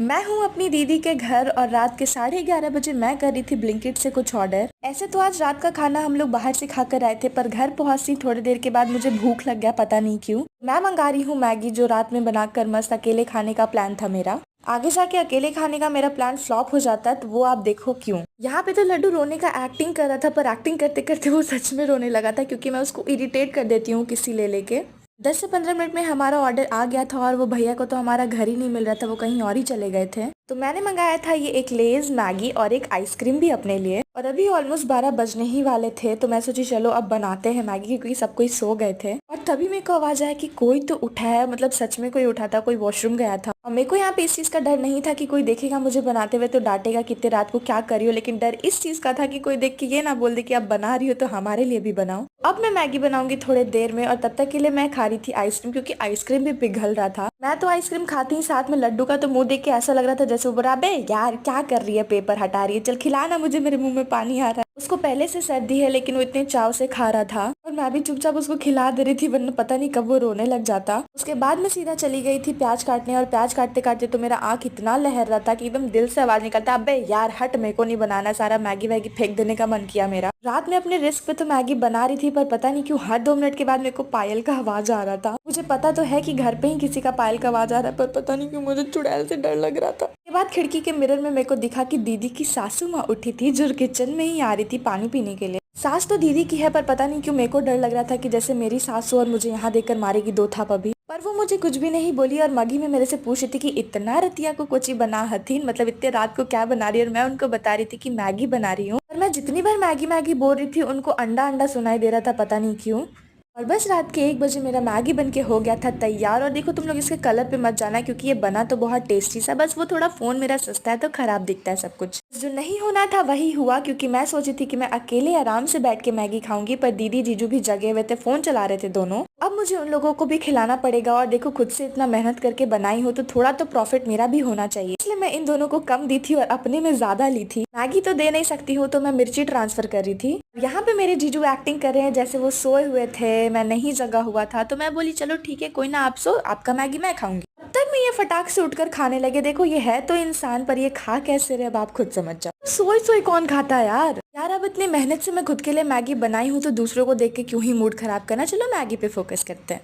मैं हूँ अपनी दीदी के घर और रात के 11:30 बजे मैं कर रही थी ब्लिंकिट से कुछ ऑर्डर। ऐसे तो आज रात का खाना हम लोग बाहर से खाकर आए थे, पर घर पहुंचती थोड़ी देर के बाद मुझे भूख लग गया, पता नहीं क्यों। मैं मंगा रही हूँ मैगी, जो रात में बनाकर मस्त अकेले खाने का प्लान था मेरा। आगे जाके अकेले खाने का मेरा प्लान फ्लॉप हो जाता है, तो वो आप देखो क्यों। यहाँ पे तो लड्डू रोने का एक्टिंग कर रहा था, पर एक्टिंग करते करते वो सच में रोने लगा था, क्योंकि मैं उसको इरिटेट कर देती हूँ किसी ले लेके। 10 से 15 मिनट में हमारा ऑर्डर आ गया था और वो भैया को तो हमारा घर ही नहीं मिल रहा था, वो कहीं और ही चले गए थे। तो मैंने मंगाया था ये एक लेज, मैगी और एक आइसक्रीम भी अपने लिए। और अभी ऑलमोस्ट 12 बजने ही वाले थे, तो मैं सोची चलो अब बनाते हैं मैगी, क्योंकि सब कोई सो गए थे। और तभी मेरे को आवाज आया कि कोई तो उठा है, मतलब सच में कोई उठा था, कोई वॉशरूम गया था। और मेरे को यहाँ पे इस चीज का डर नहीं था कि कोई देखेगा मुझे बनाते हुए तो डांटेगा कि इतने रात को क्या कर रही हो, लेकिन डर इस चीज का था कि कोई देख के ये ना बोल दे कि अब बना रही हो तो हमारे लिए भी बनाओ। अब मैं मैगी बनाऊंगी थोड़ी देर में, और तब तक के लिए मैं खा रही थी आइसक्रीम, क्योंकि आइसक्रीम भी पिघल रहा था। मैं तो आइसक्रीम खाती ही साथ में लड्डू का तो मुंह देख के ऐसा लग रहा था जैसे वो बोला, बे यार क्या कर रही है, पेपर हटा रही है, चल खिलाना मुझे, मेरे मुंह में पानी आ रहा है। उसको पहले से सर्दी है, लेकिन वो इतने चाव से खा रहा था और मैं भी चुपचाप उसको खिला दे रही थी, वरना पता नहीं कब वो रोने लग जाता। उसके बाद मैं सीधा चली गई थी प्याज काटने, और प्याज काटते काटते तो मेरा आंख इतना लहर रहा था कि एकदम दिल से आवाज निकलता, अबे यार हट, मेरे को नहीं बनाना, सारा मैगी वैगी फेंक देने का मन किया मेरा। रात में अपने रिस्क पे तो मैगी बना रही थी, पर पता नहीं क्यों हर 2 मिनट के बाद मेरे को पायल का आवाज आ रहा था। मुझे पता तो है कि घर पे ही किसी का पायल का आवाज आ रहा है, पर पता नहीं क्यों मुझे चुड़ैल से डर लग रहा था। के बाद खिड़की के मिरर में मेरे को दिखा कि दीदी की सासू माँ उठी थी, जो किचन में ही आ रही थी पानी पीने के लिए। सास तो दीदी की है, पर पता नहीं क्यों मेरे को डर लग रहा था कि जैसे मेरी सासू और मुझे यहाँ देखकर मारेगी 2 थाप अभी। पर वो मुझे कुछ भी नहीं बोली, और मगी में मेरे से पूछ रही थी कि इतना रतिया को कोची बना हथीन, मतलब इतने रात को क्या बना रही है। और मैं उनको बता रही थी कि मैगी बना रही हूँ, और मैं जितनी बार मैगी मैगी बोल रही थी उनको अंडा अंडा सुनाई दे रहा था, पता नहीं क्यों। और बस रात के 1 बजे मेरा मैगी बन के हो गया था तैयार। और देखो तुम लोग इसके कलर पे मत जाना, क्योंकि ये बना तो बहुत टेस्टी सा, बस वो थोड़ा फोन मेरा सस्ता है तो खराब दिखता है सब कुछ। जो नहीं होना था वही हुआ, क्योंकि मैं सोची थी कि मैं अकेले आराम से बैठ के मैगी खाऊंगी, पर दीदी जीजू भी जगे हुए थे, फोन चला रहे थे दोनों। अब मुझे उन लोगों को भी खिलाना पड़ेगा, और देखो खुद से इतना मेहनत करके बनाई हो तो थोड़ा तो प्रॉफिट मेरा भी होना चाहिए, इसलिए मैं इन दोनों को कम दी थी और अपने में ज्यादा ली थी। मैगी तो दे नहीं सकती हूँ, तो मैं मिर्ची ट्रांसफर कर रही थी। यहाँ पे मेरे जीजू एक्टिंग कर रहे हैं जैसे वो सोए हुए थे, मैं नहीं जगा हुआ था। तो मैं बोली चलो ठीक है, कोई ना, आप सो, आपका मैगी मैं खाऊंगी। तब तक मैं ये फटाक से उठकर खाने लगे। देखो ये है तो इंसान, पर ये खा कैसे रहे अब आप खुद समझ जाओ। सोई सोई कौन खाता है यार। यार अब इतनी मेहनत से मैं खुद के लिए मैगी बनाई हूँ, तो दूसरों को देख के क्यों ही मूड खराब करना। चलो मैगी पे फोकस करते हैं।